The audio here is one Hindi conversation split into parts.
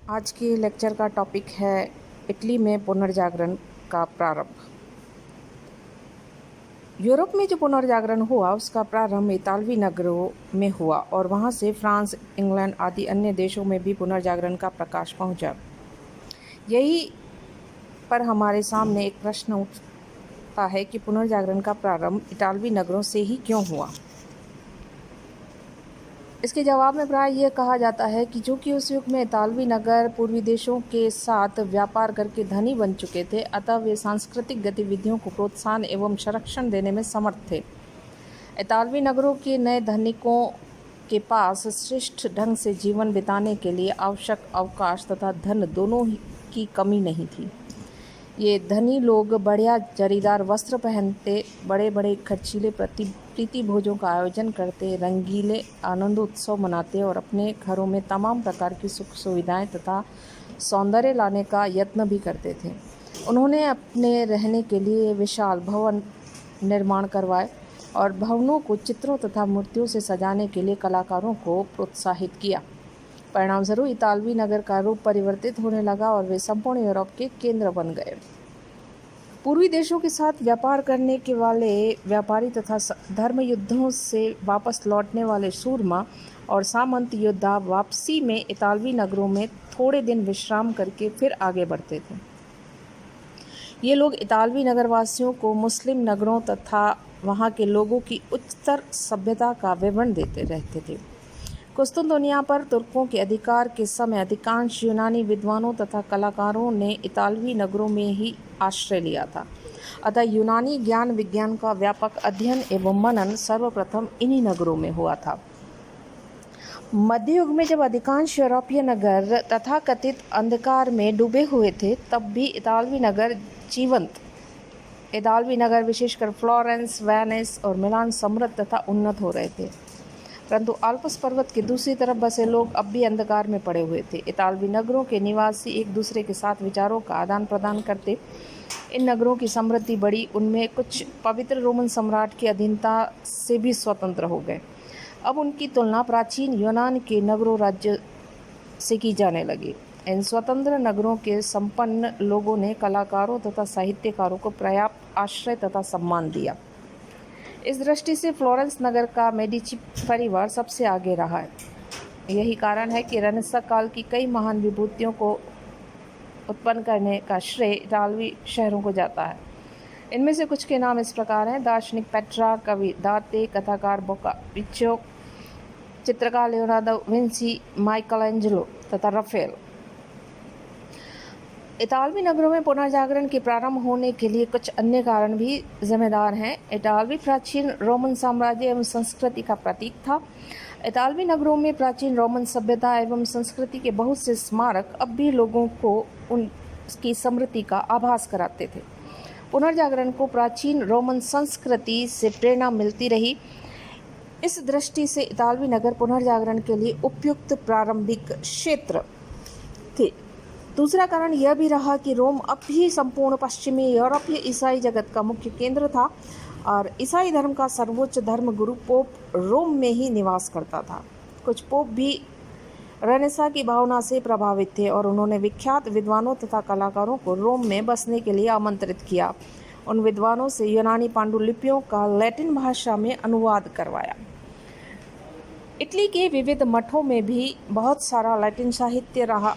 आज के लेक्चर का टॉपिक है इटली में पुनर्जागरण का प्रारंभ। यूरोप में जो पुनर्जागरण हुआ उसका प्रारंभ इतालवी नगरों में हुआ और वहाँ से फ्रांस, इंग्लैंड आदि अन्य देशों में भी पुनर्जागरण का प्रकाश पहुँचा। यही पर हमारे सामने एक प्रश्न उठता है कि पुनर्जागरण का प्रारंभ इतालवी नगरों से ही क्यों हुआ। इसके जवाब में प्राय यह कहा जाता है कि चूँकि उस युग में इतालवी नगर पूर्वी देशों के साथ व्यापार करके धनी बन चुके थे, अतः वे सांस्कृतिक गतिविधियों को प्रोत्साहन एवं संरक्षण देने में समर्थ थे। इतालवी नगरों के नए धनिकों के पास श्रेष्ठ ढंग से जीवन बिताने के लिए आवश्यक अवकाश तथा धन दोनों की कमी नहीं थी। ये धनी लोग बढ़िया जरीदार वस्त्र पहनते, बड़े बड़े खर्चीले प्रीति भोजों का आयोजन करते, रंगीले आनंद उत्सव मनाते और अपने घरों में तमाम प्रकार की सुख सुविधाएं तथा सौंदर्य लाने का यत्न भी करते थे। उन्होंने अपने रहने के लिए विशाल भवन निर्माण करवाए और भवनों को चित्रों तथा मूर्तियों से सजाने के लिए कलाकारों को प्रोत्साहित किया। परिणामस्वरूप इतालवी नगर का रूप परिवर्तित होने लगा और वे संपूर्ण यूरोप के केंद्र बन गए। पूर्वी देशों के साथ व्यापार करने के वाले व्यापारी तथा धर्म युद्धों से वापस लौटने वाले सूरमा और सामंत योद्धा वापसी में इतालवी नगरों में थोड़े दिन विश्राम करके फिर आगे बढ़ते थे। ये लोग इतालवी नगरवासियों को मुस्लिम नगरों तथा वहाँ के लोगों की उच्चतर सभ्यता का विवरण देते रहते थे। कुस्तुनतुनिया पर तुर्कों के अधिकार के समय अधिकांश यूनानी विद्वानों तथा कलाकारों ने इतालवी नगरों में ही आश्रय लिया था। अतः यूनानी ज्ञान विज्ञान का व्यापक अध्ययन एवं मनन सर्वप्रथम इन्हीं नगरों में हुआ था। मध्य युग में जब अधिकांश यूरोपीय नगर तथाकथित अंधकार में डूबे हुए थे, तब भी इतालवी नगर जीवंत। इतालवी नगर विशेषकर फ्लोरेंस, वेनिस और मिलान समृद्ध तथा उन्नत हो रहे थे, परंतु आल्प्स पर्वत के दूसरी तरफ बसे लोग अब भी अंधकार में पड़े हुए थे। इतालवी नगरों के निवासी एक दूसरे के साथ विचारों का आदान प्रदान करते। इन नगरों की समृद्धि बढ़ी, उनमें कुछ पवित्र रोमन सम्राट की अधीनता से भी स्वतंत्र हो गए। अब उनकी तुलना प्राचीन यूनान के नगरों राज्य से की जाने लगी। इन स्वतंत्र नगरों के संपन्न लोगों ने कलाकारों तथा साहित्यकारों को पर्याप्त आश्रय तथा सम्मान दिया। इस दृष्टि से फ्लोरेंस नगर का मेडिची परिवार सबसे आगे रहा है। यही कारण है कि रेनेसां काल की कई महान विभूतियों को उत्पन्न करने का श्रेय इतालवी शहरों को जाता है। इनमें से कुछ के नाम इस प्रकार हैं: दार्शनिक पेट्रा, कवि दाते, कथाकार बोकाचियो, चित्रकार लियोनार्दो विंसी, माइकलएंजेलो तथा राफेल। इतालवी नगरों में पुनर्जागरण के प्रारंभ होने के लिए कुछ अन्य कारण भी जिम्मेदार हैं। इतालवी प्राचीन रोमन साम्राज्य एवं संस्कृति का प्रतीक था। इतालवी नगरों में प्राचीन रोमन सभ्यता एवं संस्कृति के बहुत से स्मारक अब भी लोगों को उनकी समृद्धि का आभास कराते थे। पुनर्जागरण को प्राचीन रोमन संस्कृति से प्रेरणा मिलती रही। इस दृष्टि से इतालवी नगर पुनर्जागरण के लिए उपयुक्त प्रारंभिक क्षेत्र थे। दूसरा कारण यह भी रहा कि रोम अब भी संपूर्ण पश्चिमी यूरोपीय ईसाई जगत का मुख्य केंद्र था और ईसाई धर्म का सर्वोच्च धर्म गुरु पोप रोम में ही निवास करता था। कुछ पोप भी रेनेसां की भावना से प्रभावित थे और उन्होंने विख्यात विद्वानों तथा कलाकारों को रोम में बसने के लिए आमंत्रित किया। उन विद्वानों से यूनानी पांडुलिपियों का लैटिन भाषा में अनुवाद करवाया। इटली के विविध मठों में भी बहुत सारा लैटिन साहित्य रहा।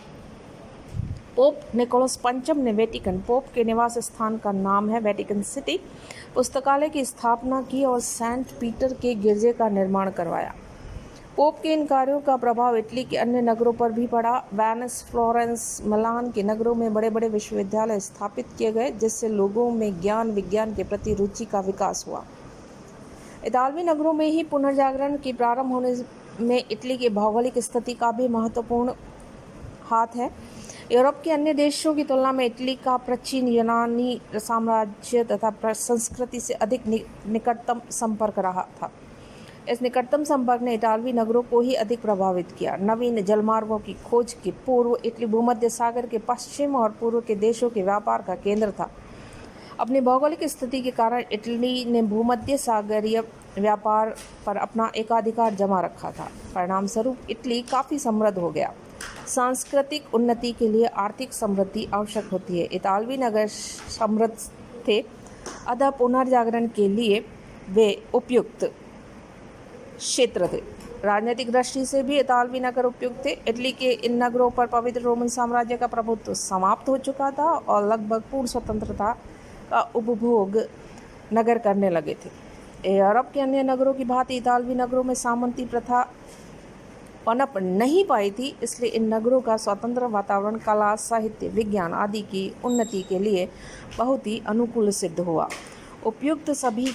पोप निकोलस पंचम ने वेटिकन, पोप के निवास स्थान का नाम है वेटिकन सिटी, पुस्तकालय की स्थापना की और सेंट पीटर के गिरजे का निर्माण करवाया। पोप के इन कार्यों का प्रभाव इटली के अन्य नगरों पर भी पड़ा। वेनिस, फ्लोरेंस, मिलान के नगरों में बड़े बड़े विश्वविद्यालय स्थापित किए गए, जिससे लोगों में ज्ञान विज्ञान के प्रति रुचि का विकास हुआ। इतालवी नगरों में ही पुनर्जागरण के प्रारंभ होने में इटली की भौगोलिक स्थिति का भी महत्वपूर्ण हाथ है। यूरोप के अन्य देशों की तुलना में इटली का प्राचीन यूनानी साम्राज्य तथा संस्कृति से अधिक निकटतम संपर्क रहा था। इस निकटतम संपर्क ने इतालवी नगरों को ही अधिक प्रभावित किया। नवीन जलमार्गों की खोज के पूर्व इटली भूमध्य सागर के पश्चिम और पूर्व के देशों के व्यापार का केंद्र था। अपनी भौगोलिक स्थिति के कारण इटली ने भूमध्य सागरीय व्यापार पर अपना एकाधिकार जमा रखा था। परिणामस्वरूप इटली काफ़ी समृद्ध हो गया। सांस्कृतिक उन्नति के लिए आर्थिक समृद्धि आवश्यक होती है। इतालवी नगर समृद्ध थे, अतः पुनर्जागरण के लिए वे उपयुक्त क्षेत्र थे। राजनीतिक दृष्टि से भी इतालवी नगर उपयुक्त थे। इटली के इन नगरों पर पवित्र रोमन साम्राज्य का प्रभुत्व समाप्त हो चुका था और लगभग पूर्ण स्वतंत्रता का उपभोग नगर करने लगे थे। यूरोप के अन्य नगरों की भांति इतालवी नगरों में सामंती प्रथा पनप नहीं पाई थी, इसलिए इन नगरों का स्वतंत्र वातावरण कला, साहित्य, विज्ञान आदि की उन्नति के लिए बहुत ही अनुकूल सिद्ध हुआ। उपयुक्त सभी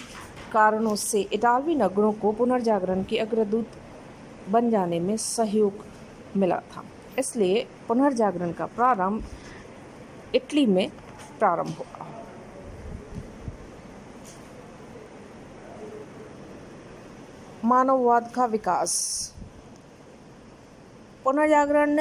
कारणों से इतालवी नगरों को पुनर्जागरण के अग्रदूत बन जाने में सहयोग मिला था, इसलिए पुनर्जागरण का प्रारंभ इटली में प्रारंभ हुआ। मानववाद का विकास। पुनर्जागरण